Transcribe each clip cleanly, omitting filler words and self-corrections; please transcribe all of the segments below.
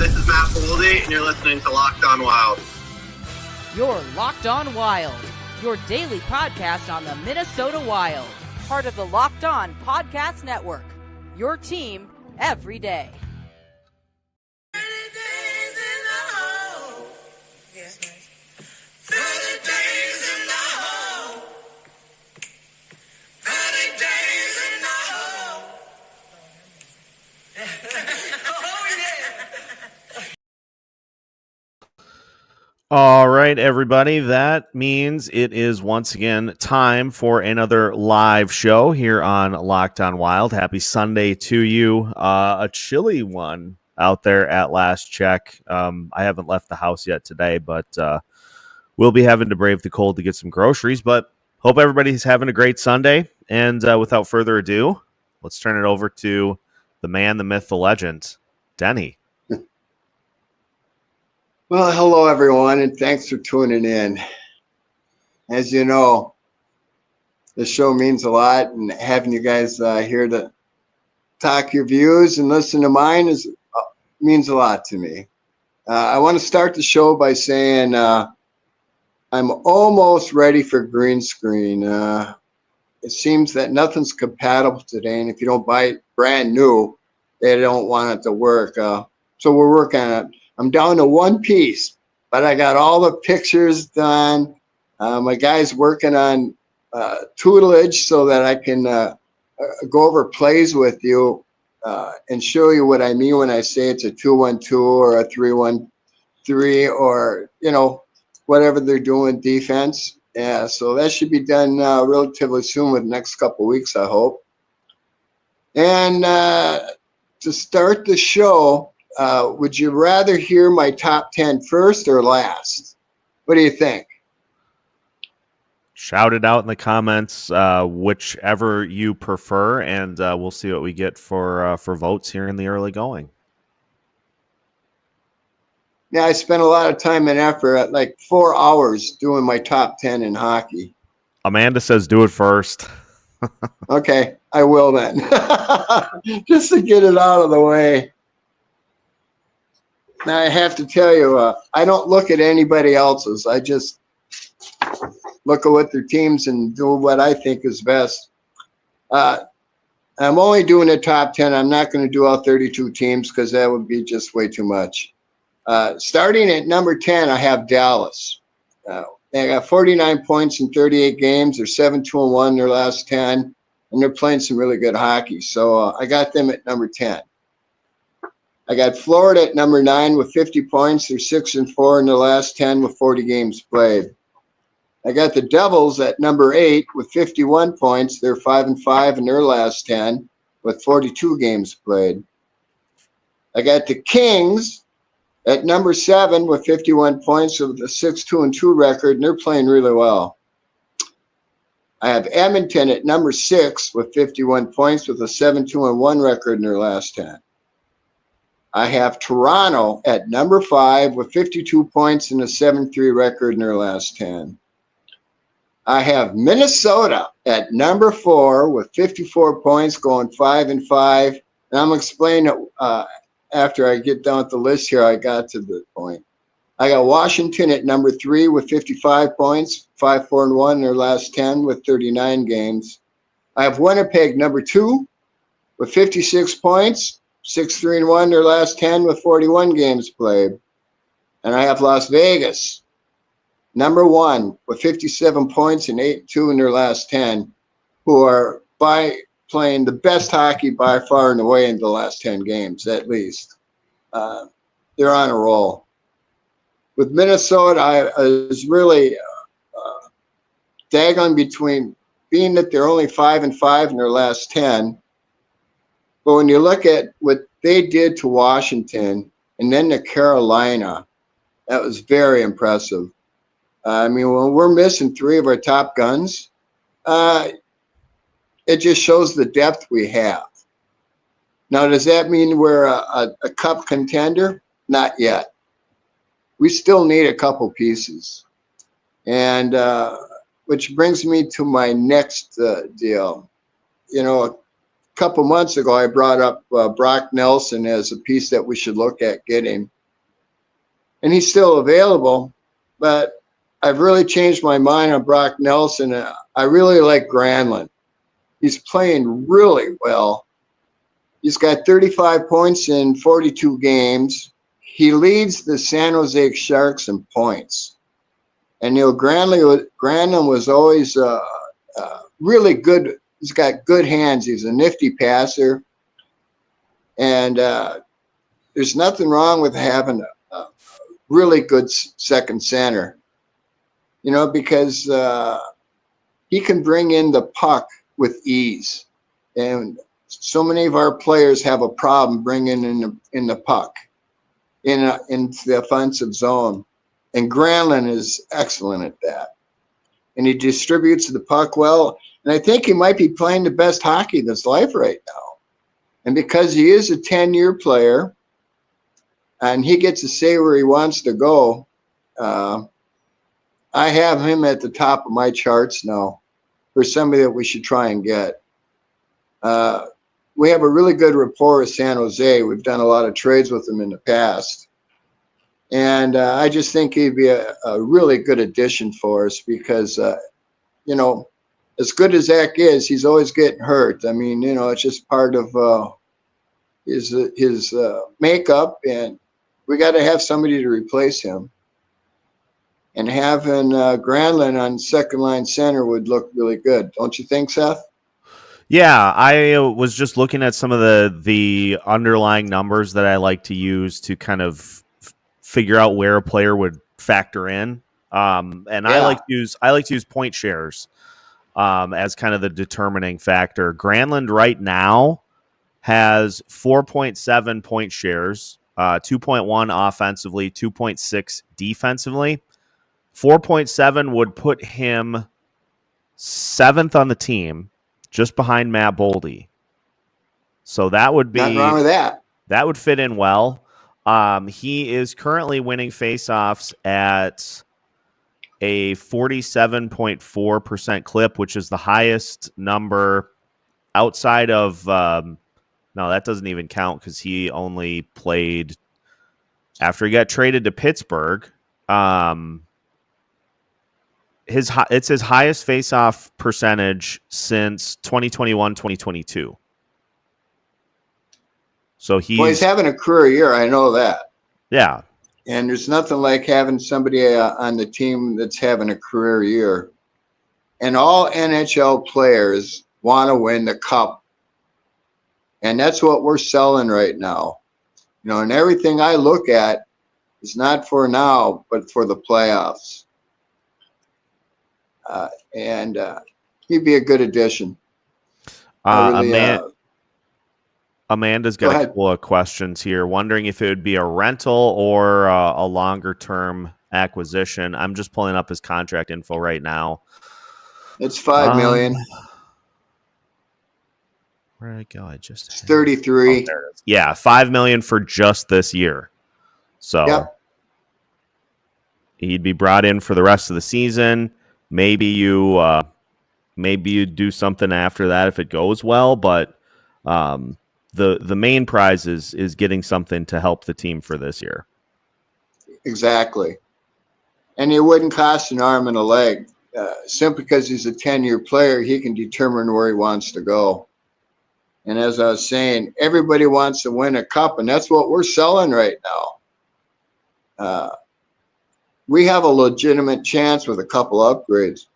this is Matt Boldy, and you're listening to Locked On Wild. You're Locked On Wild, your daily podcast on the Minnesota Wild. Part of the Locked On Podcast Network, your team every day. All right, everybody. That means it is once again time for another live show here on Locked On Wild. Happy Sunday to you. A chilly one out there at last check. I haven't left the house yet today, but we'll be having to brave the cold to get some groceries. But hope everybody's having a great Sunday. And without further ado, let's turn it over to the man, the myth, the legend, Denny. Well, hello, everyone, and thanks for tuning in. As you know, the show means a lot, and having you guys here to talk your views and listen to mine means a lot to me. I want to start the show by saying I'm almost ready for green screen. It seems that nothing's compatible today, and if you don't buy it brand new, they don't want it to work. So we're working on it. I'm down to one piece, but I got all the pictures done. My guy's working on tutelage so that I can go over plays with you and show you what I mean when I say it's a 2-1-2 or a 3-1-3 or, whatever they're doing defense. Yeah, so that should be done relatively soon with the next couple of weeks, I hope. And to start the show, would you rather hear my top 10 first or last? What do you think? Shout it out in the comments, whichever you prefer, and we'll see what we get for votes here in the early going. Yeah, I spent a lot of time and effort, like 4 hours, doing my top 10 in hockey. Amanda says do it first. Okay, I will then. Just to get it out of the way. Now, I have to tell you, I don't look at anybody else's. I just look at what their teams and do what I think is best. I'm only doing the top 10. I'm not going to do all 32 teams because that would be just way too much. Starting at number 10, I have Dallas. They got 49 points in 38 games. They're 7-2-1 in their last 10, and they're playing some really good hockey. So I got them at number 10. I got Florida at number 9 with 50 points. They're 6-4 in the last 10 with 40 games played. I got the Devils at number 8 with 51 points. They're 5-5 in their last 10 with 42 games played. I got the Kings at number 7 with 51 points with a 6-2-2 record, and they're playing really well. I have Edmonton at number 6 with 51 points with a 7-2-1 record in their last 10. I have Toronto at number 5 with 52 points and a 7-3 record in their last 10. I have Minnesota at number 4 with 54 points, going 5-5. And I'm going to explain it after I get down with the list here. I got to the point. I got Washington at number 3 with 55 points, 5-4-1 in their last 10 with 39 games. I have Winnipeg number 2 with 56 points. 6-3-1 their last 10 with 41 games played. And I have Las Vegas, number 1 with 57 points and 8-2 in their last 10, who are playing the best hockey by far and away in the last 10 games, at least. They're on a roll. With Minnesota, I was really daggone between being that they're only 5-5 in their last 10. But when you look at what they did to Washington and then to Carolina, that was very impressive. When we're missing 3 of our top guns, it just shows the depth we have. Now, does that mean we're a cup contender? Not yet. We still need a couple pieces. And which brings me to my next deal. couple months ago, I brought up Brock Nelson as a piece that we should look at getting. And he's still available, but I've really changed my mind on Brock Nelson. I really like Granlund. He's playing really well. He's got 35 points in 42 games. He leads the San Jose Sharks in points. And Granlund was always really good. He's got good hands. He's a nifty passer. And there's nothing wrong with having a really good second center, because he can bring in the puck with ease. And so many of our players have a problem bringing in the puck in the offensive zone. And Granlund is excellent at that. And he distributes the puck well. And I think he might be playing the best hockey of his life right now. And because he is a 10-year player and he gets to say where he wants to go, I have him at the top of my charts now for somebody that we should try and get. We have a really good rapport with San Jose. We've done a lot of trades with them in the past. And I just think he'd be a really good addition for us because, as good as Zach is, he's always getting hurt. I mean, it's just part of his makeup, and we got to have somebody to replace him. And having Granlund on second line center would look really good. Don't you think, Seth? Yeah, I was just looking at some of the underlying numbers that I like to use to kind of figure out where a player would factor in. And I like to use point shares as kind of the determining factor. Granlund right now has 4.7 point shares, 2.1 offensively, 2.6 defensively. 4.7 would put him 7th on the team, just behind Matt Boldy. So that would be nothing wrong with that. That would fit in well. He is currently winning faceoffs at a 47.4% clip, which is the highest number outside of no, that doesn't even count because he only played after he got traded to Pittsburgh. It's his highest faceoff percentage since 2021-2022. So he's having a career year. I know that. Yeah. And there's nothing like having somebody on the team that's having a career year. And all NHL players want to win the cup. And that's what we're selling right now. And everything I look at is not for now, but for the playoffs. And he'd be a good addition. Amanda's got a couple of questions here, wondering if it would be a rental or a longer-term acquisition. I'm just pulling up his contract info right now. It's $5 million. Where did it go? It's 33. Oh, yeah, $5 million for just this year. So he'd be brought in for the rest of the season. Maybe you do something after that if it goes well, but the main prize is getting something to help the team for this year. Exactly. And it wouldn't cost an arm and a leg. Simply because he's a 10-year player, he can determine where he wants to go. And as I was saying, everybody wants to win a cup, and that's what we're selling right now. We have a legitimate chance with a couple upgrades,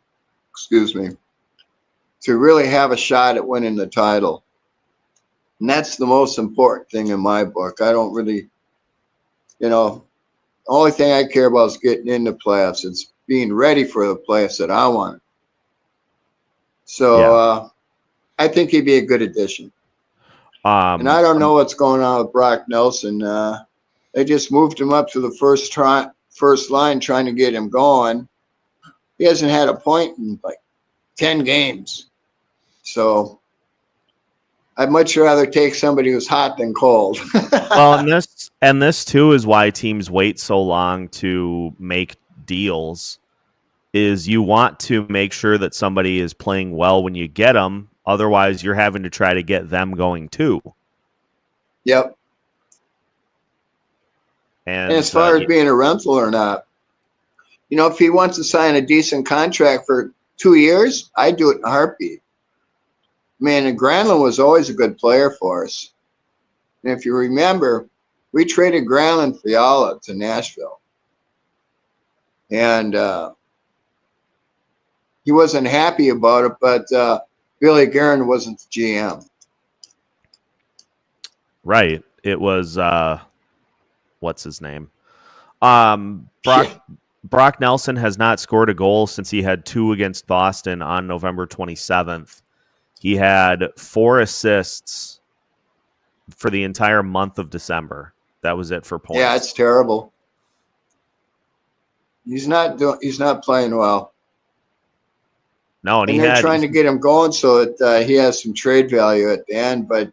to really have a shot at winning the title. And that's the most important thing in my book. I don't really, the only thing I care about is getting into playoffs. It's being ready for the playoffs that I want. So I think he'd be a good addition. And I don't know what's going on with Brock Nelson. They just moved him up to the first line trying to get him going. He hasn't had a point in like 10 games. So I'd much rather take somebody who's hot than cold. Well, and this too is why teams wait so long to make deals, is you want to make sure that somebody is playing well when you get them Otherwise, you're having to try to get them going too. Yep. And as far as being a rental or not, if he wants to sign a decent contract for 2 years, I'd do it in a heartbeat. Man, and Granlund was always a good player for us. And if you remember, we traded Granlund for Fiala to Nashville. And he wasn't happy about it, but Billy Guerin wasn't the GM. Right. It was, what's his name? Brock Nelson has not scored a goal since he had 2 against Boston on November 27th. He had 4 assists for the entire month of December. That was it for points. Yeah, it's terrible. He's not playing well. No, and they're trying to get him going so that he has some trade value at the end. But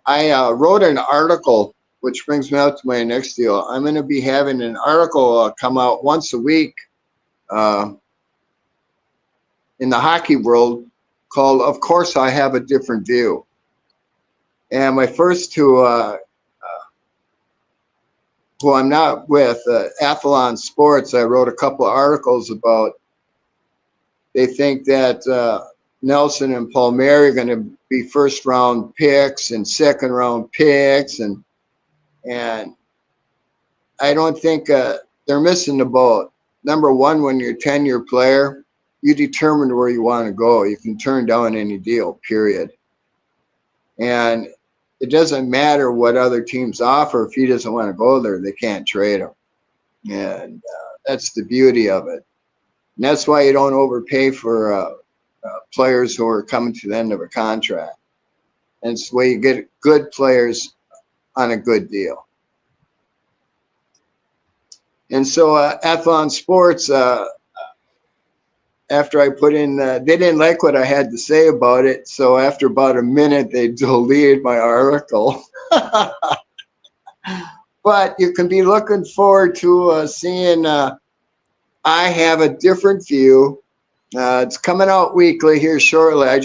I wrote an article, which brings me out to my next deal. I'm going to be having an article come out once a week in the hockey world called "Of Course I Have a Different View." And my first 2, who I'm not with, Athlon Sports, I wrote a couple of articles about. They think that Nelson and Palmieri are going to be first-round picks and second-round picks, and I don't think they're missing the boat. Number one, when you're a 10-year player, you determine where you want to go. You can turn down any deal, period. And it doesn't matter what other teams offer. If he doesn't want to go there, they can't trade him. And that's the beauty of it. And that's why you don't overpay for players who are coming to the end of a contract. And it's the way you get good players on a good deal. And so Athlon Sports, after I put in, they didn't like what I had to say about it. So after about a minute, they deleted my article. But you can be looking forward to seeing I have a different view. It's coming out weekly here shortly. I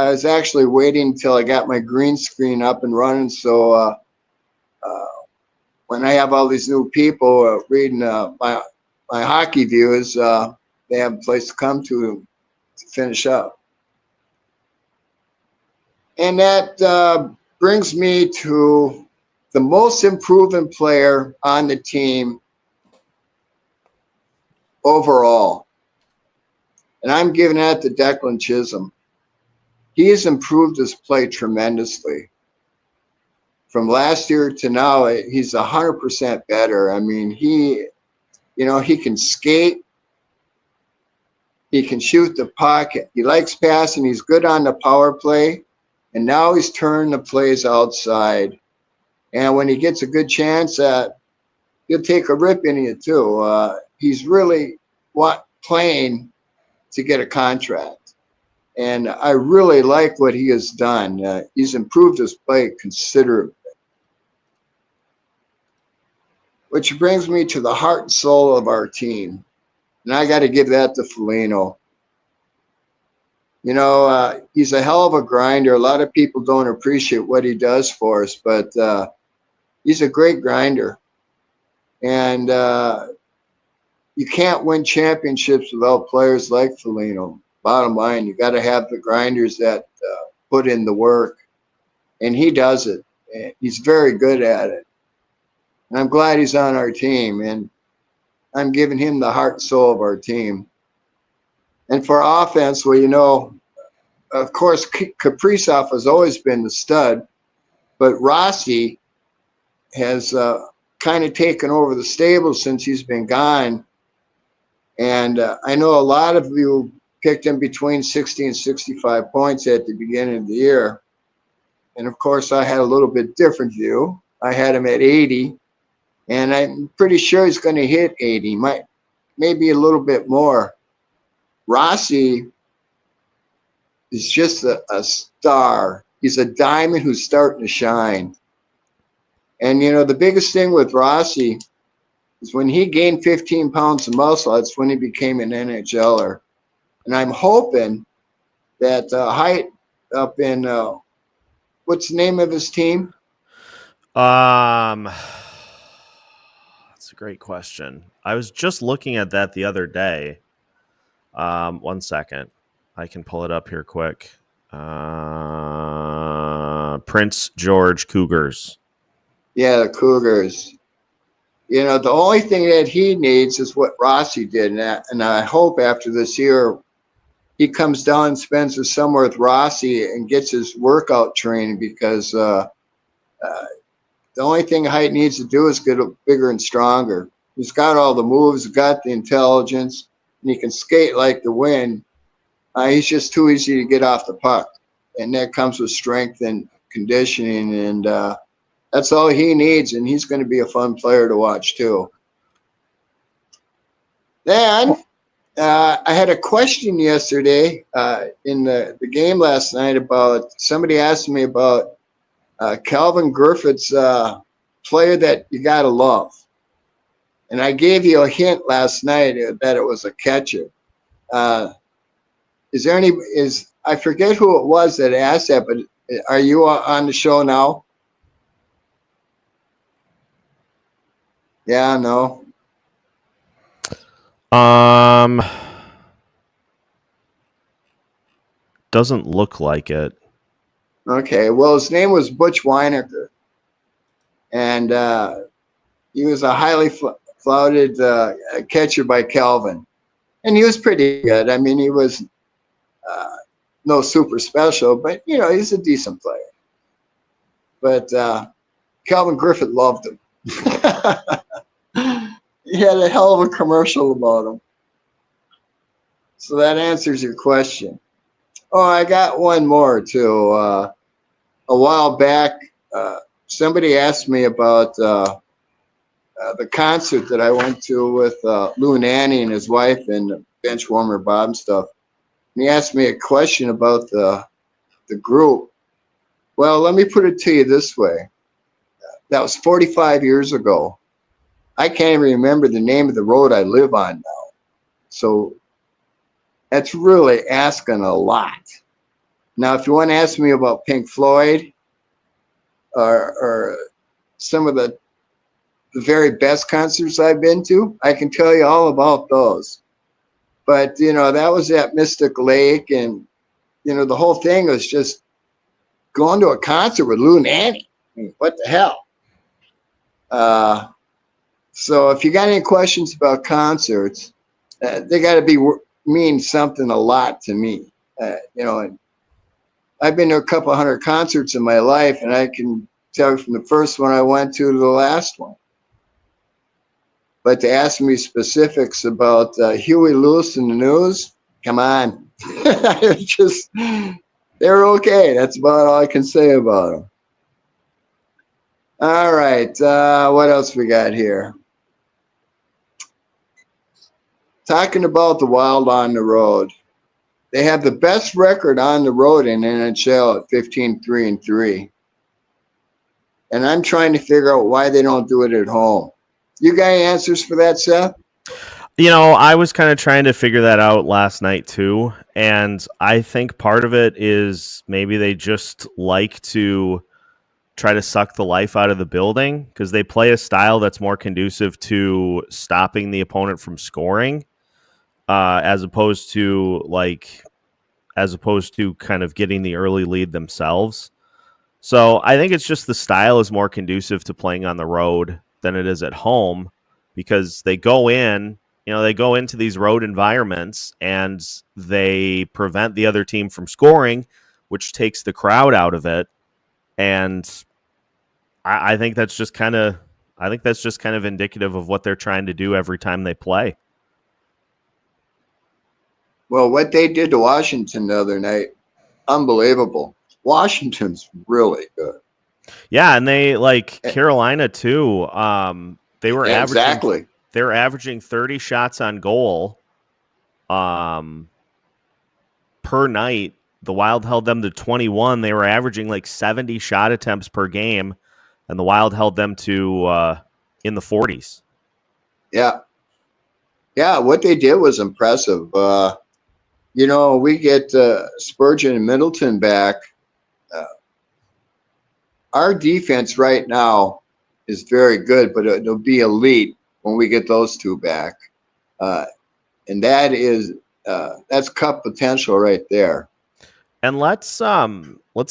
was actually waiting until I got my green screen up and running. So when I have all these new people reading my hockey views, they have a place to come to finish up. And that brings me to the most improving player on the team overall. And I'm giving that to Declan Chisholm. He has improved his play tremendously. From last year to now, he's 100% better. I mean, he can skate. He can shoot the puck. He likes passing. He's good on the power play. And now he's turning the plays outside. And when he gets a good chance, he'll take a rip in you too. He's really playing to get a contract. And I really like what he has done. He's improved his play considerably. Which brings me to the heart and soul of our team. And I got to give that to Foligno. He's a hell of a grinder. A lot of people don't appreciate what he does for us, but he's a great grinder. And you can't win championships without players like Foligno. Bottom line, you got to have the grinders that put in the work. And he does it. And he's very good at it. And I'm glad he's on our team. And I'm giving him the heart and soul of our team. And for offense, well, of course, Kaprizov has always been the stud, but Rossi has kind of taken over the stable since he's been gone. And I know a lot of you picked him between 60 and 65 points at the beginning of the year. And of course, I had a little bit different view. I had him at 80, and I'm pretty sure he's going to hit 80, maybe a little bit more. Rossi is just a star. He's a diamond who's starting to shine. And, the biggest thing with Rossi is when he gained 15 pounds of muscle, that's when he became an NHLer. And I'm hoping that height up in what's the name of his team? That's a great question. I was just looking at that the other day. 1 second. I can pull it up here quick. Prince George Cougars. Yeah, the Cougars. You know, the only thing that he needs is what Rossi did, and I hope after this year he comes down and spends the summer with Rossi and gets his workout training, because the only thing Height needs to do is get bigger and stronger. He's got all the moves, he's got the intelligence, and he can skate like the wind. He's just too easy to get off the puck, and that comes with strength and conditioning, and that's all he needs, and he's going to be a fun player to watch too. Then I had a question yesterday in the game last night about, somebody asked me about Calvin Griffith's player that you got to love. And I gave you a hint last night that it was a catcher. I forget who it was that asked that, but are you on the show now? Yeah, no. Doesn't look like it. Okay, well, his name was Butch Weinecker, and he was a highly flouted catcher by Calvin, and he was pretty good. I mean, he was no super special, but you know, he's a decent player. But Calvin Griffith loved him. He had a hell of a commercial about him. So that answers your question. Oh, I got one more too. A while back, somebody asked me about the concert that I went to with Lou Nanny and his wife and Benchwarmer Bob and stuff. And he asked me a question about the group. Well, let me put it to you this way. That was 45 years ago. I can't even remember the name of the road I live on now. So that's really asking a lot. Now, if you want to ask me about Pink Floyd or some of the very best concerts I've been to, I can tell you all about those. But, you know, that was at Mystic Lake, and, you know, the whole thing was just going to a concert with Lou Nanny. I mean, what the hell? So if you got any questions about concerts, they got to mean something a lot to me. You know, and I've been to a couple hundred concerts in my life, and I can tell you from the first one I went to the last one. But to ask me specifics about Huey Lewis and the News, come on. They're okay. That's about all I can say about them. All right. What else we got here? Talking about the Wild on the road. They have the best record on the road in NHL at 15-3-3. And I'm trying to figure out why they don't do it at home. You got any answers for that, Seth? You know, I was kind of trying to figure that out last night too. And I think part of it is maybe they just like to try to suck the life out of the building because they play a style that's more conducive to stopping the opponent from scoring, as opposed to kind of getting the early lead themselves. So I think it's just the style is more conducive to playing on the road than it is at home, because they go into these road environments and they prevent the other team from scoring, which takes the crowd out of it. And I think that's just kind of indicative of what they're trying to do every time they play. Well, what they did to Washington the other night, unbelievable. Washington's really good. Yeah, and they Carolina too. They were averaging 30 shots on goal per night. The Wild held them to 21. They were averaging 70 shot attempts per game, and the Wild held them to in the 40s. Yeah. Yeah, what they did was impressive. We get Spurgeon and Middleton back. Our defense right now is very good, but it'll be elite when we get those two back. And that's cup potential right there. And let's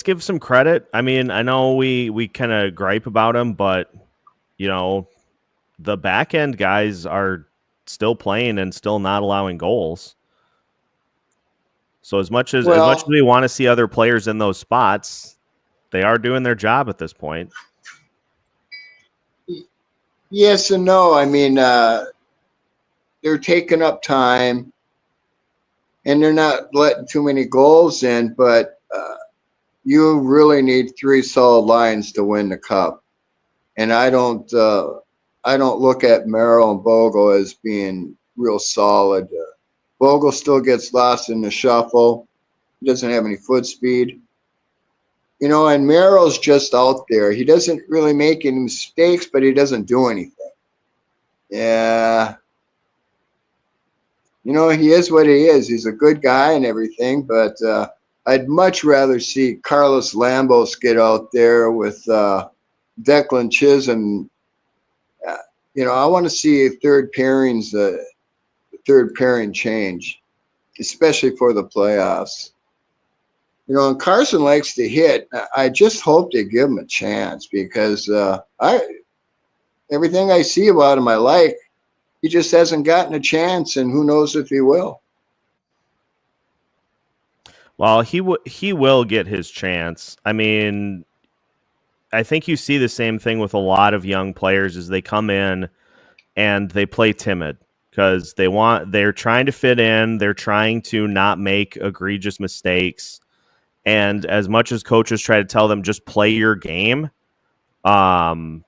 give some credit. I mean, I know we kind of gripe about him, but the back end guys are still playing and still not allowing goals. So as much as we want to see other players in those spots, they are doing their job at this point. Yes and no. I mean, they're taking up time, and they're not letting too many goals in. But you really need 3 solid lines to win the cup. And I don't look at Merrill and Bogle as being real solid. Bogle still gets lost in the shuffle. He doesn't have any foot speed. And Merrill's just out there. He doesn't really make any mistakes, but he doesn't do anything. Yeah. He is what he is. He's a good guy and everything, but I'd much rather see Carlos Lambos get out there with Declan Chisholm. I want to see third pairing change, especially for the playoffs. And Carson likes to hit. I just hope they give him a chance because everything I see about him I like. He just hasn't gotten a chance, and who knows if he will. Well, he will get his chance. I mean, I think you see the same thing with a lot of young players as they come in and they play timid because they're trying to fit in. They're trying to not make egregious mistakes. And as much as coaches try to tell them just play your game, they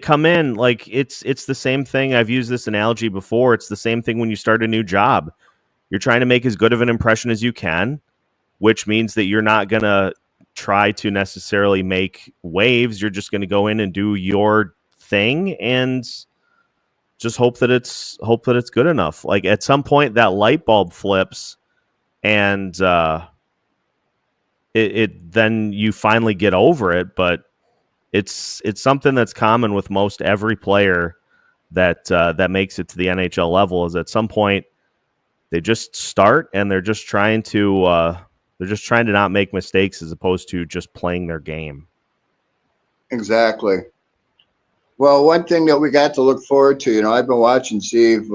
come in like it's the same thing. I've used this analogy before. It's the same thing when you start a new job. You're trying to make as good of an impression as you can, which means that you're not going to try to necessarily make waves. You're just going to go in and do your thing and just hope that it's good enough. Like at some point that light bulb flips and it then you finally get over it, but it's something that's common with most every player that makes it to the NHL level is at some point they just start and they're just trying to not make mistakes as opposed to just playing their game. Exactly. Well, one thing that we got to look forward to, I've been watching Steve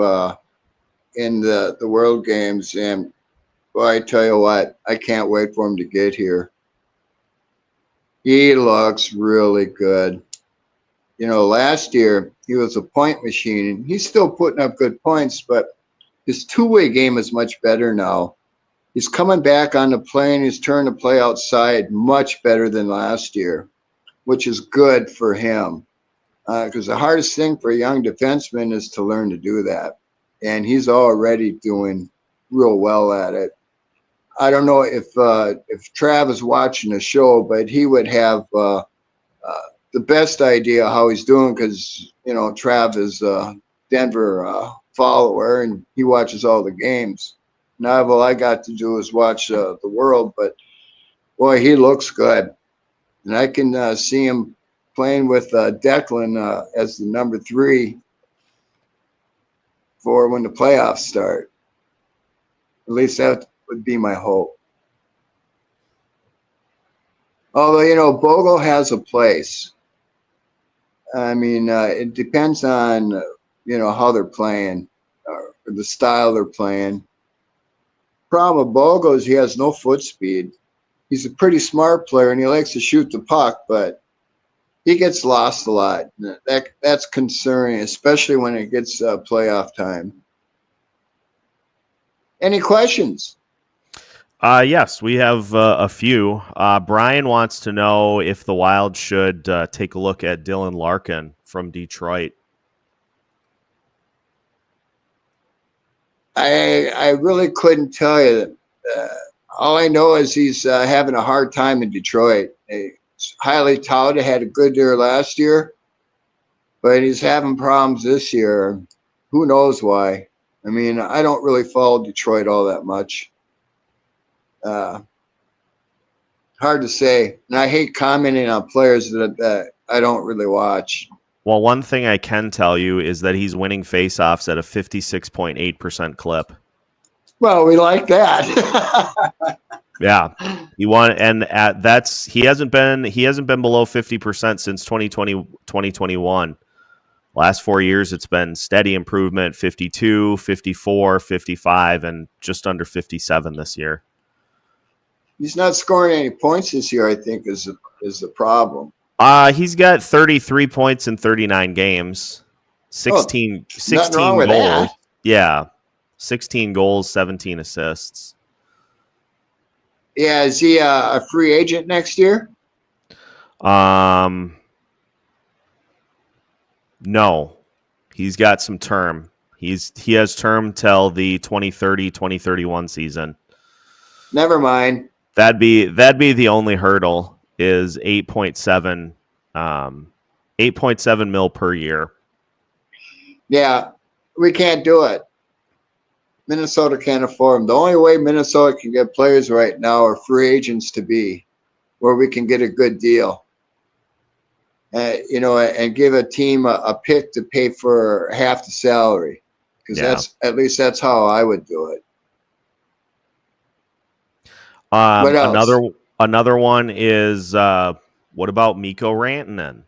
in the World Games, and boy, I tell you what, I can't wait for him to get here. He looks really good. Last year he was a point machine. He's still putting up good points, but his two-way game is much better now. He's coming back on the play, and he's turning the play outside much better than last year, which is good for him. Because the hardest thing for a young defenseman is to learn to do that. And he's already doing real well at it. I don't know if Trav is watching the show, but he would have the best idea how he's doing because, Trav is a Denver follower and he watches all the games. Now, all I got to do is watch the World, but boy, he looks good. And I can see him playing with Declan as the number 3 for when the playoffs start. At least that would be my hope. Although, Bogle has a place. I mean, it depends on, how they're playing or the style they're playing. Problem with Bogle is he has no foot speed. He's a pretty smart player, and he likes to shoot the puck, but he gets lost a lot. That's concerning, especially when it gets playoff time. Any questions? Yes, we have a few. Brian wants to know if the Wild should take a look at Dylan Larkin from Detroit. I really couldn't tell you. All I know is he's having a hard time in Detroit. He's highly touted, had a good year last year, but he's having problems this year. Who knows why? I mean, I don't really follow Detroit all that much. Hard to say. And I hate commenting on players that I don't really watch. Well, one thing I can tell you is that he's winning faceoffs at a 56.8% clip. Well, we like that. Yeah, he won, and he hasn't been below 50% since 2021. Last 4 years, it's been steady improvement: 52, 54, 55, and just under 57 this year. He's not scoring any points this year, I think, is the problem. He's got 33 points in 39 games, 16 nothing wrong with goals. that. Yeah, 16 goals, 17 assists. Yeah, is he a free agent next year? No. He's got some term. He has term till the 2030-2031 season. Never mind. That'd be the only hurdle is 8.7 mil per year. Yeah, we can't do it. Minnesota can't afford them. The only way Minnesota can get players right now are free agents to be, where we can get a good deal. And give a team a pick to pay for half the salary, because that's how I would do it. What else? Another one is what about Mikael Granlund?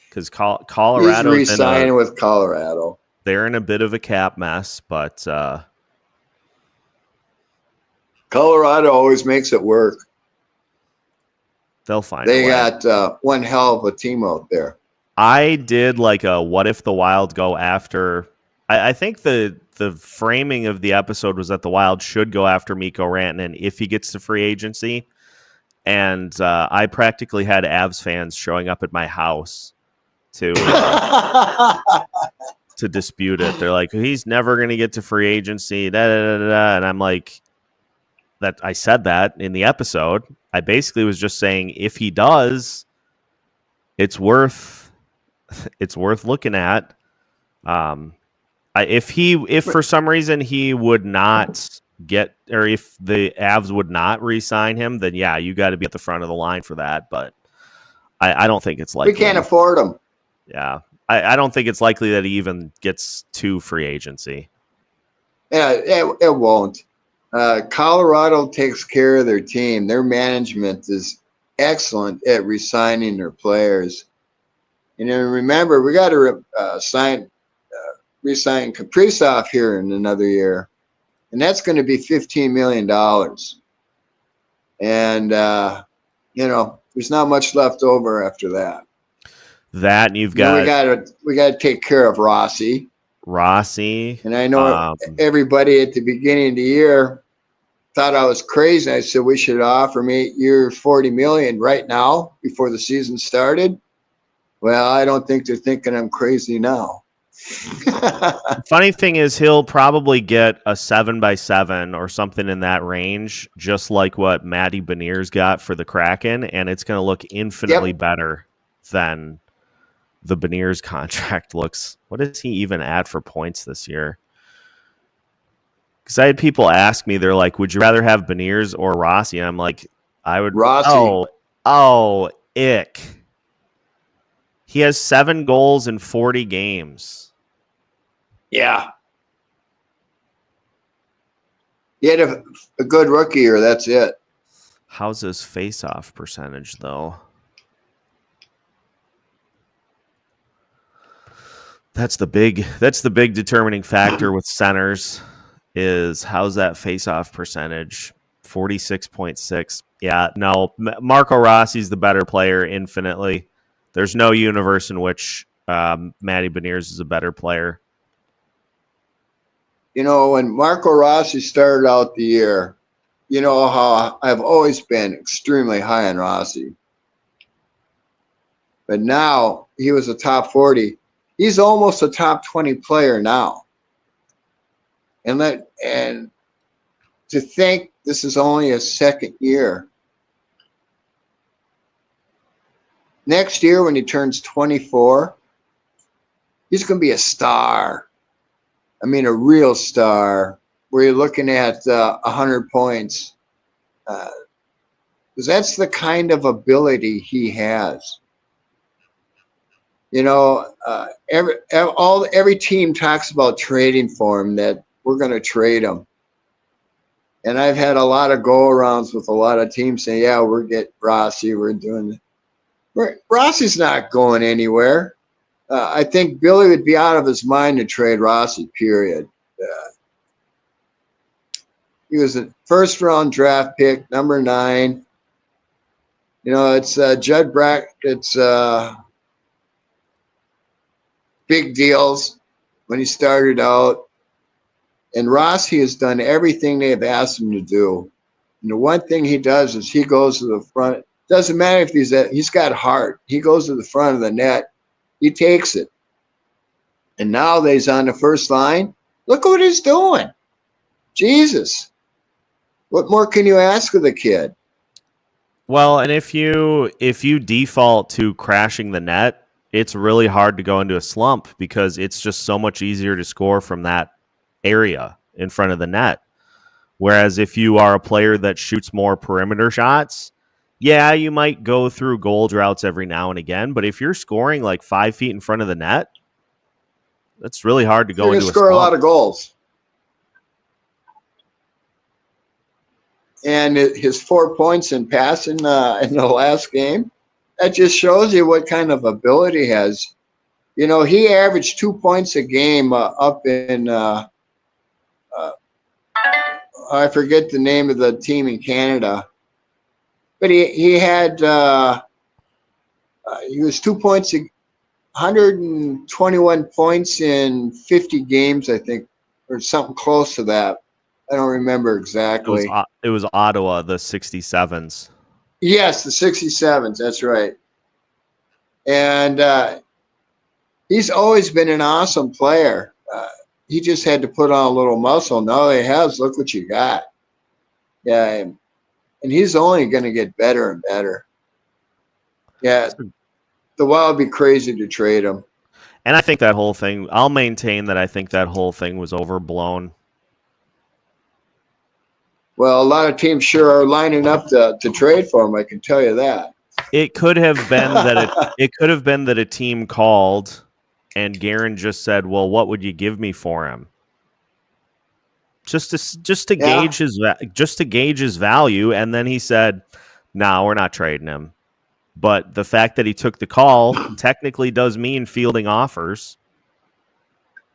Because Colorado He's re-signing with Colorado. They're in a bit of a cap mess, but Colorado always makes it work. They'll find They a way. got one hell of a team out there. I did like a what if the Wild go after. I think the framing of the episode was that the Wild should go after Mikael Granlund if he gets to free agency. And I practically had Avs fans showing up at my house to dispute it. They're like, he's never going to get to free agency. Da, da, da, da. And I'm like, that I said that in the episode. I basically was just saying if he does, it's worth looking at. If for some reason he would not get, or if the Avs would not re-sign him, then yeah, you got to be at the front of the line for that. But I don't think it's likely. We can't afford him. Yeah, I don't think it's likely that he even gets to free agency. Yeah, it won't. Colorado takes care of their team. Their management is excellent at re-signing their players. And then remember, we got to re-sign Kaprizov here in another year, and that's going to be $15 million. And there's not much left over after that. That and you've got we got to take care of Rossi. And I know everybody at the beginning of the year thought I was crazy. I said we should offer me 8 years, $40 million right now before the season started. Well, I don't think they're thinking I'm crazy now. Funny thing is, he'll probably get a 7x7 or something in that range, just like what Matty Beniers got for the Kraken, and it's going to look infinitely better than the Beniers contract looks. What is he even at for points this year? Because I had people ask me, they're like, would you rather have Beniers or Rossi? And I'm like, I would. Rossi. Oh, ick. He has 7 goals in 40 games. Yeah. He had a good rookie year. That's it. How's his face-off percentage, though? That's the big determining factor with centers is how's that face-off percentage? 46.6. Yeah, no, Marco Rossi's the better player infinitely. There's no universe in which Matty Beniers is a better player. When Marco Rossi started out the year, you know how I've always been extremely high on Rossi. But now he was a top 40. He's almost a top 20 player now. And to think this is only his second year. Next year when he turns 24, he's going to be a star. I mean, a real star, where you're looking at 100 points. Because that's the kind of ability he has. You know, every team talks about trading for him, that we're going to trade him. And I've had a lot of go-arounds with a lot of teams saying, yeah, we're getting Rossi, we're doing it. Rossi's not going anywhere. I think Billy would be out of his mind to trade Rossi, period. He was a first-round draft pick, number 9. You know, it's Judd Brackett's big deals when he started out. And Rossi has done everything they've asked him to do. And the one thing he does is he goes to the front. Doesn't matter if he's got heart. He goes to the front of the net. He takes it. And now that he's on the first line, look what he's doing. Jesus. What more can you ask of the kid? Well, and if you default to crashing the net, it's really hard to go into a slump because it's just so much easier to score from that area in front of the net. Whereas if you are a player that shoots more perimeter shots, yeah, you might go through goal droughts every now and again. But if you're scoring like 5 feet in front of the net, that's really hard to go into a score slump. A lot of goals. And his 4 points in passing in the last game, that just shows you what kind of ability he has. You know, he averaged 2 points a game up in I forget the name of the team in Canada, but he had he was 2 points, 121 points in 50 games, I think, or something close to that. I don't remember exactly. It was Ottawa, the 67s. Yes, the 67s. That's right. And he's always been an awesome player. He just had to put on a little muscle. Now he has. Look what you got. Yeah, and he's only going to get better and better. Yeah, the Wild would be crazy to trade him. And I think that whole thing, I'll maintain that I think that whole thing was overblown. Well, a lot of teams sure are lining up to trade for him. I can tell you that. It could have been that it could have been that a team called and Guerin just said, "Well, what would you give me for him?" Just to gauge his value, and then he said, "No, we're not trading him." But the fact that he took the call technically does mean fielding offers.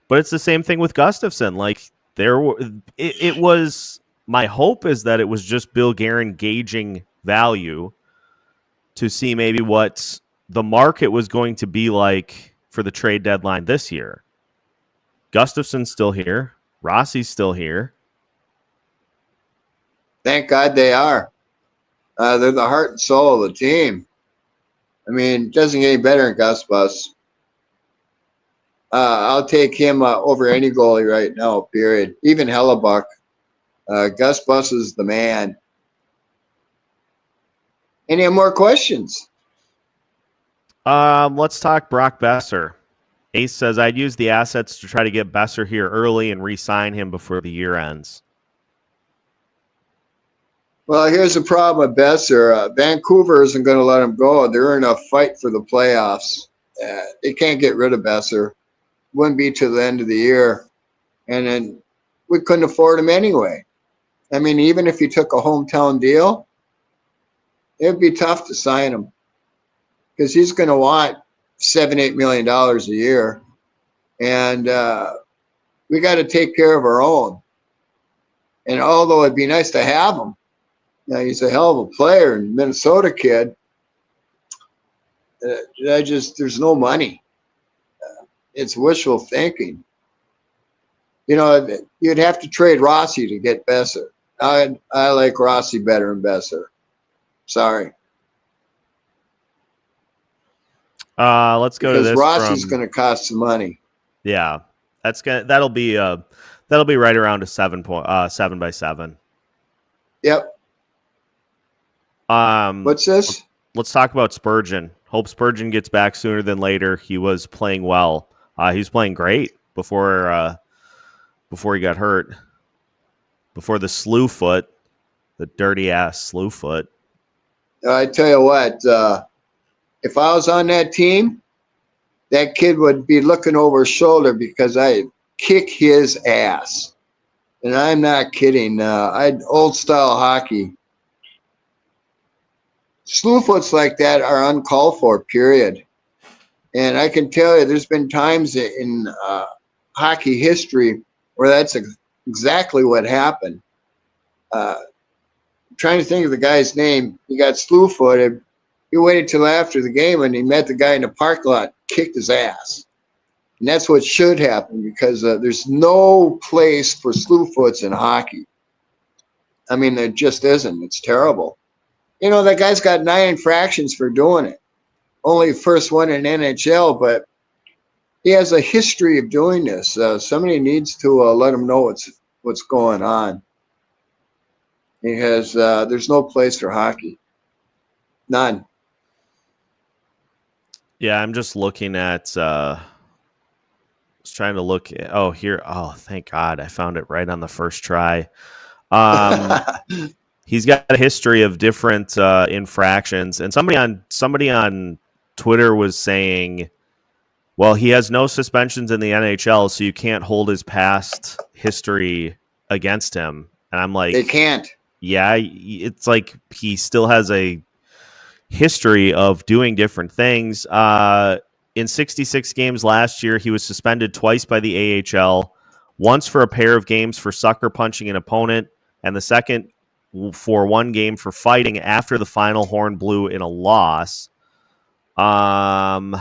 But it's the same thing with Gustafsson. Like it was. My hope is that it was just Bill Guerin gauging value to see maybe what the market was going to be like for the trade deadline this year. Gustafsson's still here. Rossi's still here. Thank God they are. They're the heart and soul of the team. I mean, it doesn't get any better than Gus Bus. I'll take him over any goalie right now, period. Even Hellebuck. Gus Bus is the man. Any more questions? Let's talk Brock Besser. Ace says, I'd use the assets to try to get Besser here early and re-sign him before the year ends. Well, here's the problem with Besser. Vancouver isn't going to let him go. They're in a fight for the playoffs. They can't get rid of Besser. Wouldn't be to the end of the year. And then we couldn't afford him anyway. I mean, even if he took a hometown deal, it would be tough to sign him because he's going to want $7-8 million a year. And we got to take care of our own. And although it'd be nice to have him, you know, he's a hell of a player and Minnesota kid. There's no money. It's wishful thinking. You know, you'd have to trade Rossi to get Besser. I like Rossi better than Besser. Sorry. Let's go to this. Because Rossi's going to cost some money. Yeah, that'll be right around a 7 by 7. Yep. What's this? Let's talk about Spurgeon. Hope Spurgeon gets back sooner than later. He was playing well He's playing great before he got hurt. Before the slew foot, the dirty ass slew foot. I tell you what, if I was on that team, that kid would be looking over his shoulder because I kick his ass. And I'm not kidding. I'd old style hockey. Slewfoots like that are uncalled for, period. And I can tell you there's been times in hockey history where that's exactly what happened. I'm trying to think of the guy's name. He got slew-footed. He waited till after the game and he met the guy in the parking lot, kicked his ass. And that's what should happen because there's no place for slew-foots in hockey. I mean, there just isn't. It's terrible. You know, that guy's got 9 infractions for doing it. Only first one in NHL, but he has a history of doing this. Somebody needs to let him know what's going on. Because there's no place for hockey. None. Yeah, I'm just looking at was trying to look at, here. Oh, thank God. I found it right on the first try. He's got a history of different infractions, and somebody on Twitter was saying, well, he has no suspensions in the NHL, so you can't hold his past history against him. And I'm like, they can't. Yeah, it's like he still has a history of doing different things. In 66 games last year, he was suspended twice by the AHL, once for a pair of games for sucker punching an opponent, and the second for one game for fighting after the final horn blew in a loss. The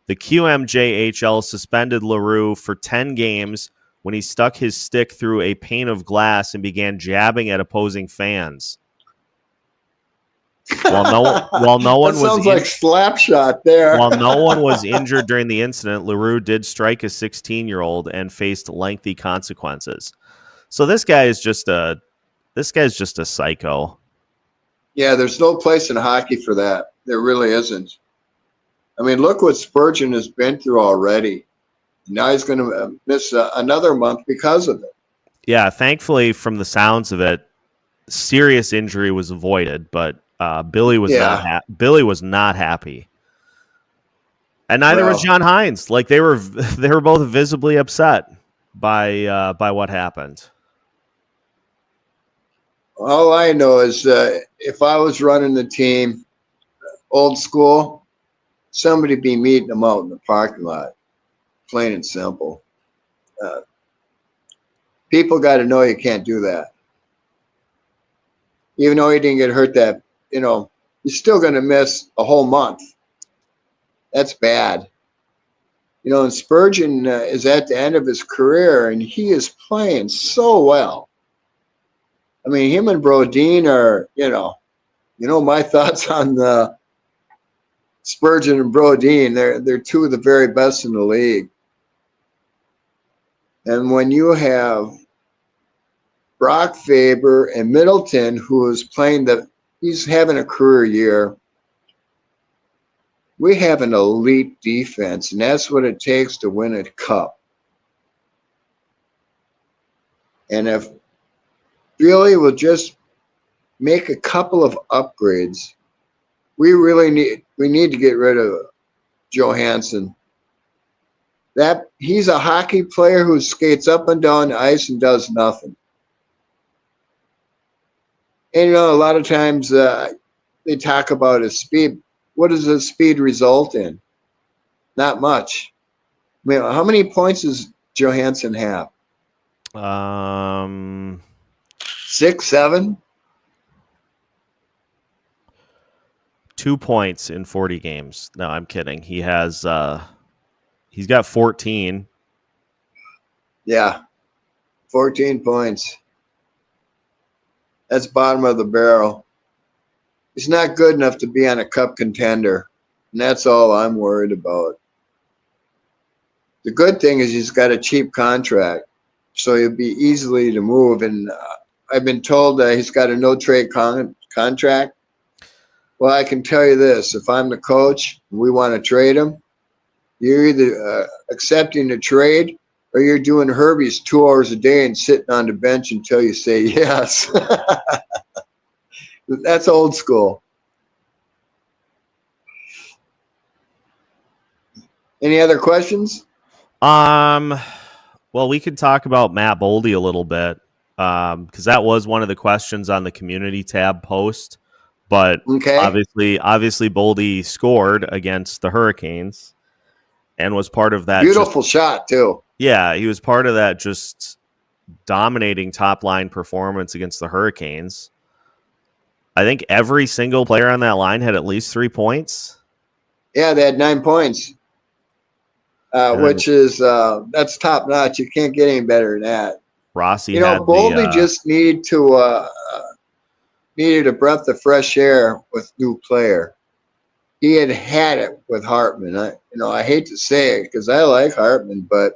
QMJHL suspended LaRue for 10 games when he stuck his stick through a pane of glass and began jabbing at opposing fans. While no one was sounds like Slapshot there. While no one was injured during the incident, LaRue did strike a 16-year-old and faced lengthy consequences. So this guy is just a psycho. Yeah, there's no place in hockey for that. There really isn't. I mean, look what Spurgeon has been through already. Now he's going to miss another month because of it. Yeah, thankfully, from the sounds of it, serious injury was avoided, but Billy was not happy, and neither was John Hines. Like they were both visibly upset by what happened. All I know is if I was running the team, old school, somebody be meeting them out in the parking lot, plain and simple. People got to know you can't do that. Even though he didn't get hurt, that you're still going to miss a whole month. That's bad. And Spurgeon is at the end of his career, and he is playing so well. I mean, him and Brodin are, my thoughts on Spurgeon and Brodin. They're two of the very best in the league. And when you have Brock Faber and Middleton, who is playing he's having a career year. We have an elite defense, and that's what it takes to win a cup. And if Billy will just make a couple of upgrades, we need to get rid of Johansson. He's a hockey player who skates up and down the ice and does nothing. And a lot of times they talk about his speed. What does his speed result in? Not much. I mean, how many points does Johansson have? 6, 7? 2 points in 40 games. No, I'm kidding. He has he's got 14. Yeah. 14 points. That's bottom of the barrel. He's not good enough to be on a cup contender, and that's all I'm worried about. The good thing is he's got a cheap contract, so he'll be easily to move. And I've been told that he's got a no-trade contract. Well, I can tell you this. If I'm the coach and we want to trade him, You're either accepting a trade or you're doing Herbie's 2 hours a day and sitting on the bench until you say yes. That's old school. Any other questions? Well, we could talk about Matt Boldy a little bit because that was one of the questions on the community tab post. But Okay. obviously, Boldy scored against the Hurricanes and was part of that. Beautiful shot too. Yeah, he was part of that just dominating top line performance against the Hurricanes. I think every single player on that line had at least 3 points. Yeah, they had 9 points, which is that's top notch. You can't get any better than that. Rossi, Boldy just needed a breath of fresh air with new player. He had it with Hartman. I hate to say it because I like Hartman, but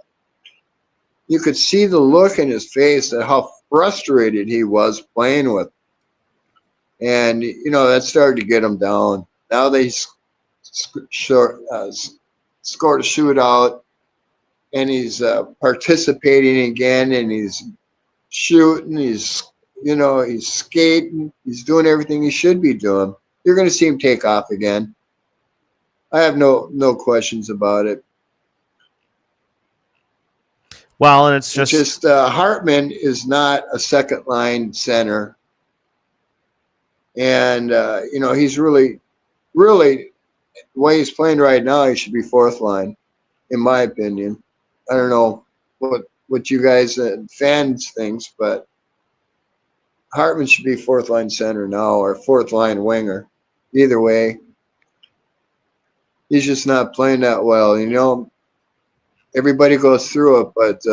you could see the look in his face at how frustrated he was playing with. And, that started to get him down. Now they scored a shootout, and he's participating again, and he's shooting, he's skating, he's doing everything he should be doing. You're going to see him take off again. I have no questions about it. Well, and it's just Hartman is not a second line center. And, he's really, the way he's playing right now, he should be fourth line, in my opinion. I don't know what you guys fans thinks, but Hartman should be fourth line center now or fourth line winger. Either way, he's just not playing that well. Everybody goes through it, but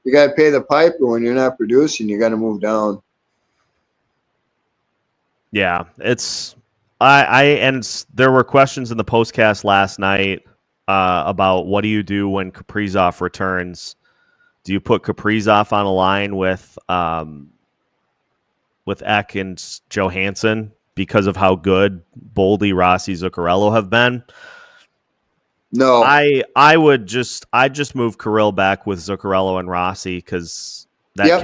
you got to pay the piper when you're not producing. You got to move down. Yeah, and there were questions in the postcast last night about what do you do when Kaprizov returns? Do you put Kaprizov on a line with Eck and Johansson because of how good Boldy, Rossi, Zuccarello have been? No, I'd just move Kirill back with Zuccarello and Rossi because that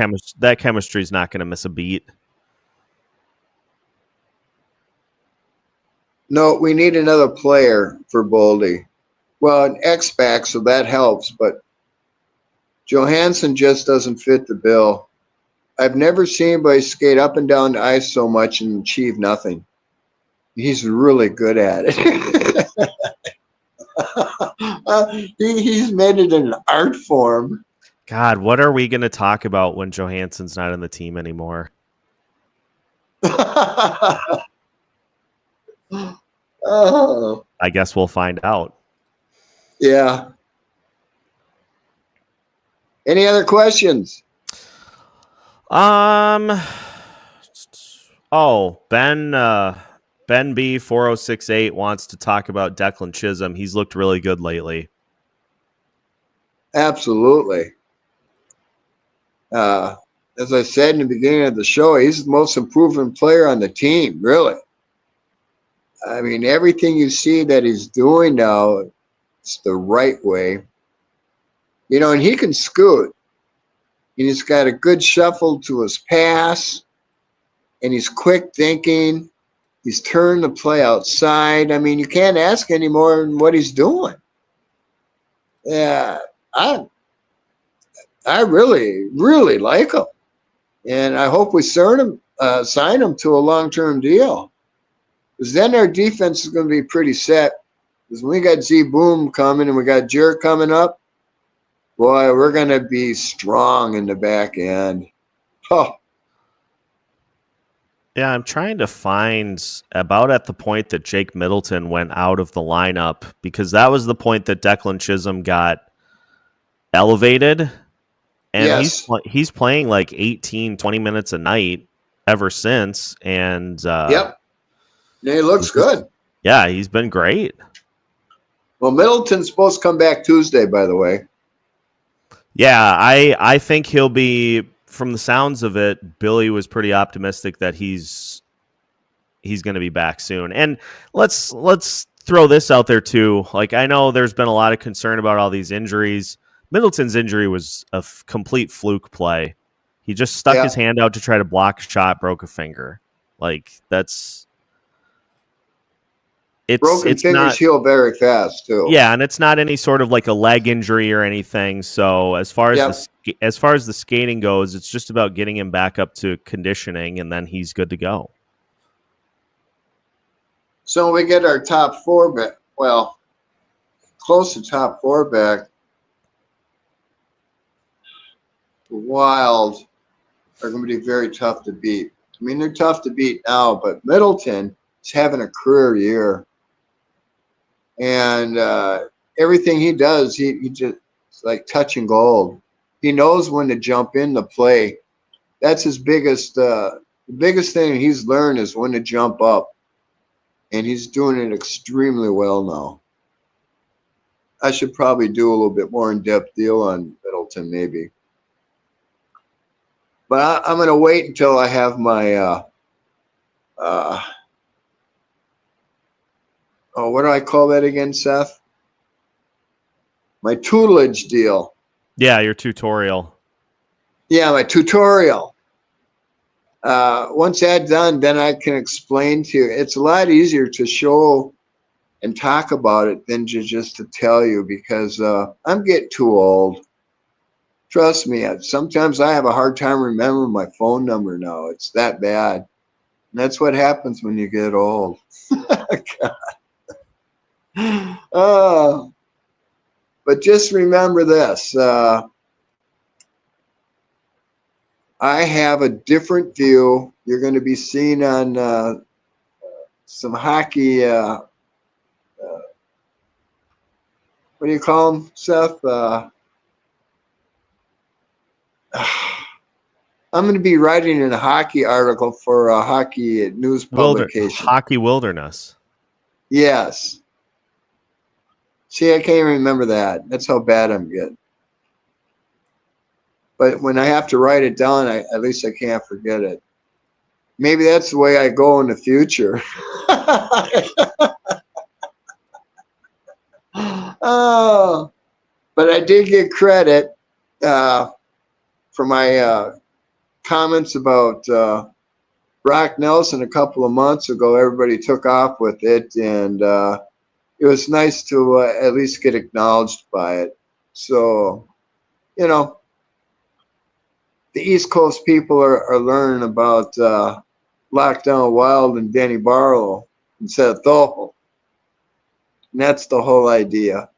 chemistry is not going to miss a beat. No, we need another player for Boldy. Well, an X-back, so that helps, but Johansson just doesn't fit the bill. I've never seen anybody skate up and down the ice so much and achieve nothing. He's really good at it. He's made it an art form. God, what are we going to talk about when Johansson's not on the team anymore? Oh, I guess we'll find out. Yeah. Any other questions? Ben B 4068 wants to talk about Declan Chisholm. He's looked really good lately. Absolutely. As I said in the beginning of the show, he's the most improving player on the team, really. I mean, everything you see that he's doing now, it's the right way. And he can scoot. And he's got a good shuffle to his pass. And he's quick thinking. He's turned the play outside. I mean, you can't ask any more than what he's doing. Yeah, I really, really like him. And I hope we sign him to a long-term deal. Because then our defense is going to be pretty set. Because when we got Z-Boom coming and we got Jerk coming up, boy, we're going to be strong in the back end. Oh. Yeah, I'm trying to find about at the point that Jake Middleton went out of the lineup, because that was the point that Declan Chisholm got elevated. And yes. he's playing like 18, 20 minutes a night ever since. And yep. Yeah, he looks good. Yeah, he's been great. Well, Middleton's supposed to come back Tuesday, by the way. Yeah, I think he'll be, from the sounds of it, Billy was pretty optimistic that he's going to be back soon. And let's throw this out there too. Like, I know there's been a lot of concern about all these injuries. Middleton's injury was a complete fluke play. He just stuck his hand out to try to block a shot, broke a finger. Like, it's Broken fingers not, heal very fast too. yeah, and it's not any sort of like a leg injury or anything. So as far as the skating goes, it's just about getting him back up to conditioning, and then he's good to go. So we get our top four back. Well, close to top four back. The Wild are going to be very tough to beat. I mean, they're tough to beat now, but Middleton is having a career year. And everything he does, he just it's like touching gold. He knows when to jump in the play. That's his biggest the biggest thing he's learned is when to jump up. And he's doing it extremely well now. I should probably do a little bit more in-depth deal on Middleton, maybe. But I'm going to wait until I have my what do I call that again, Seth? My tutelage deal. Yeah, your tutorial. Yeah, my tutorial. Once that's done, then I can explain to you. It's a lot easier to show and talk about it than just to tell you because I'm getting too old. Trust me, sometimes I have a hard time remembering my phone number now. It's that bad. And that's what happens when you get old. But just remember this. I have a different view. You're going to be seeing on some hockey. What do you call them, Seth? I'm going to be writing a hockey article for a hockey news publication. Hockey Wilderness. Yes. See, I can't even remember that. That's how bad I'm getting. But when I have to write it down, at least I can't forget it. Maybe that's the way I go in the future. Oh, but I did get credit for my comments about Brock Nelson a couple of months ago. Everybody took off with it, and it was nice to at least get acknowledged by it. So, you know, the East Coast people are learning about Lockdown Wild and Denny Barlow instead of Thopel. And that's the whole idea.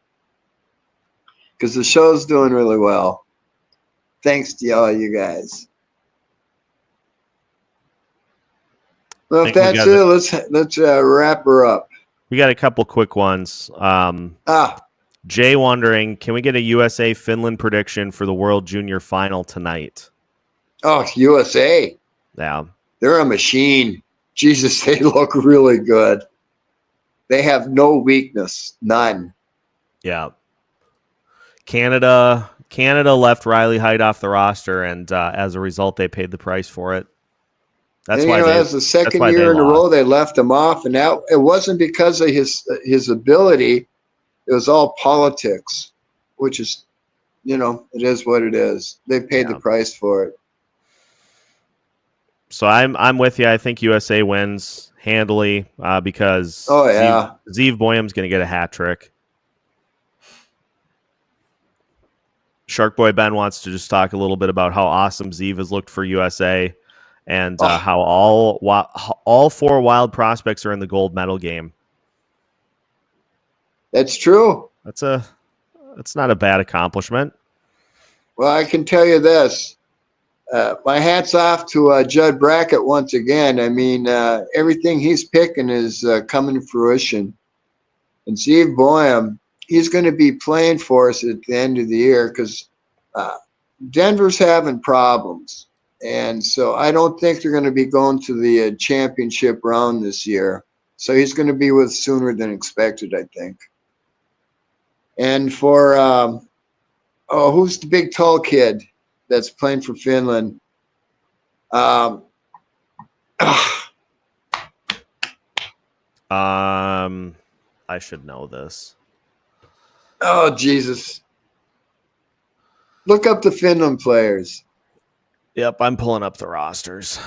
Because the show's doing really well. Thanks to all you guys. Well, if that's it, let's wrap her up. We got a couple quick ones. Jay wondering, can we get a USA-Finland prediction for the World Junior Final tonight? Oh, USA. Yeah. They're a machine. Jesus, they look really good. They have no weakness. None. Yeah. Canada left Riley Heidt off the roster, and as a result, they paid the price for it. That's why that was the second year in a row they left him off, and that it wasn't because of his ability. It was all politics, which is, it is what it is. They paid the price for it. So I'm with you. I think USA wins handily because Zeev Boyum's going to get a hat trick. Shark Boy Ben wants to just talk a little bit about how awesome Zeev has looked for USA. And how all four Wild prospects are in the gold medal game. That's true. That's not a bad accomplishment. Well, I can tell you this. My hat's off to Judd Brackett once again. I mean, everything he's picking is coming to fruition. And Zeev Boyum, he's going to be playing for us at the end of the year because Denver's having problems. And so I don't think they're going to be going to the championship round this year. So he's going to be with sooner than expected, I think. And for, who's the big tall kid that's playing for Finland? I should know this. Oh, Jesus. Look up the Finland players. Yep, I'm pulling up the rosters.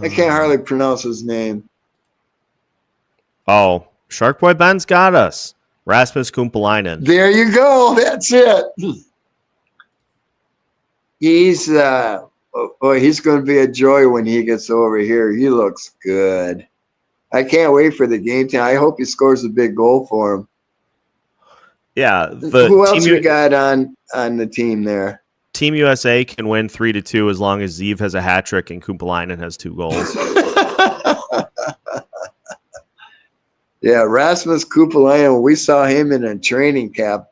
I can't hardly pronounce his name. Oh, Shark Boy Ben's got us. Rasmus Kumpalainen. There you go. That's it. He's he's going to be a joy when he gets over here. He looks good. I can't wait for the game time. I hope he scores a big goal for him. Yeah, Who else we got on the team there? Team USA can win 3-2 as long as Zeev has a hat trick and Kumpalainen has 2 goals. Yeah, Rasmus Kumpalainen, when we saw him in a training camp,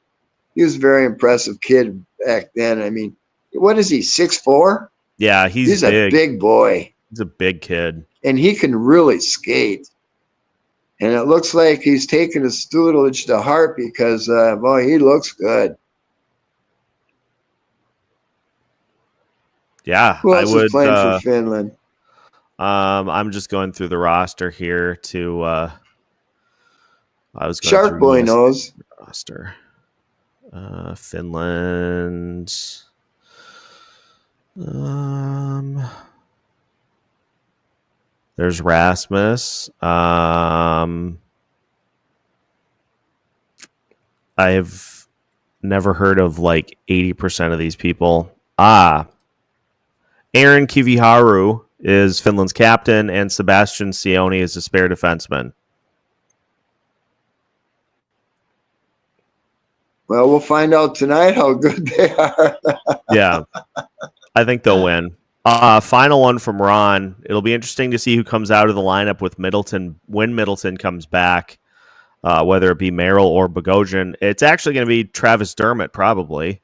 he was a very impressive kid back then. I mean, what is he, 6'4"? Yeah, he's big. A big boy. He's a big kid. And he can really skate. And it looks like he's taking his tutelage to heart because, boy, he looks good. Yeah, Who else is playing for Finland? I'm just going through the roster here to. I was going Shark through Boy knows roster. Finland. There's Rasmus. I've never heard of like 80% of these people. Aaron Kiviharu is Finland's captain, and Sebastian Sioni is a spare defenseman. Well, we'll find out tonight how good they are. Yeah, I think they'll win. Final one from Ron. It'll be interesting to see who comes out of the lineup with Middleton when Middleton comes back, whether it be Merrill or Bogosian. It's actually going to be Travis Dermott, probably.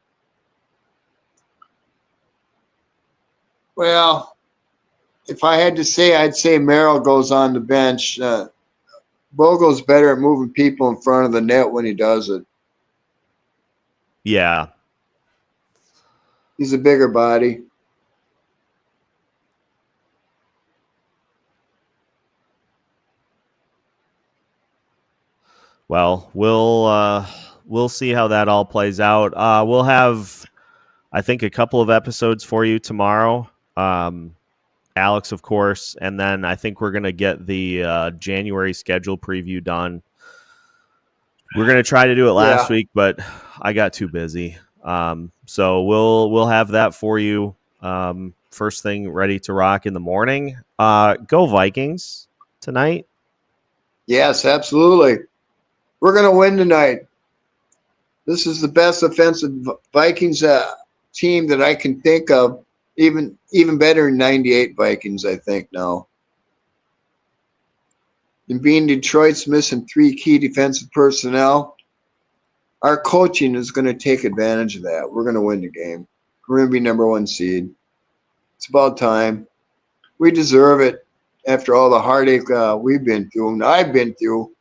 Well, if I had to say, I'd say Merrill goes on the bench. Bogo's better at moving people in front of the net when he does it. Yeah. He's a bigger body. Well, we'll see how that all plays out. We'll have, I think, a couple of episodes for you tomorrow. Alex, of course, and then I think we're gonna get the January schedule preview done. We're gonna try to do it last week, but I got too busy. So we'll have that for you first thing, ready to rock in the morning. Go Vikings tonight. Yes, absolutely. We're going to win tonight. This is the best offensive Vikings team that I can think of. Even better than 98 Vikings, I think, now. And being Detroit's missing 3 key defensive personnel, our coaching is going to take advantage of that. We're going to win the game. We're going to be number 1 seed. It's about time. We deserve it after all the heartache we've been through and I've been through.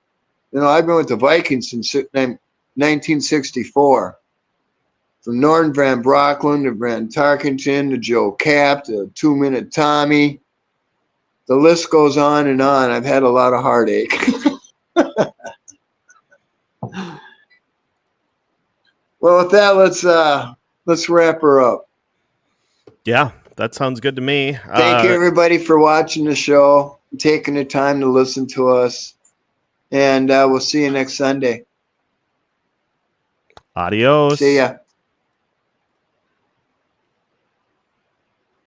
You know, I've been with the Vikings since 1964. From Norton Van Brocklin to Brent Tarkenton to Joe Cap to 2-Minute Tommy. The list goes on and on. I've had a lot of heartache. Well, with that, let's wrap her up. Yeah, that sounds good to me. Thank you, everybody, for watching the show, taking the time to listen to us. And we'll see you next Sunday. Adios. See ya.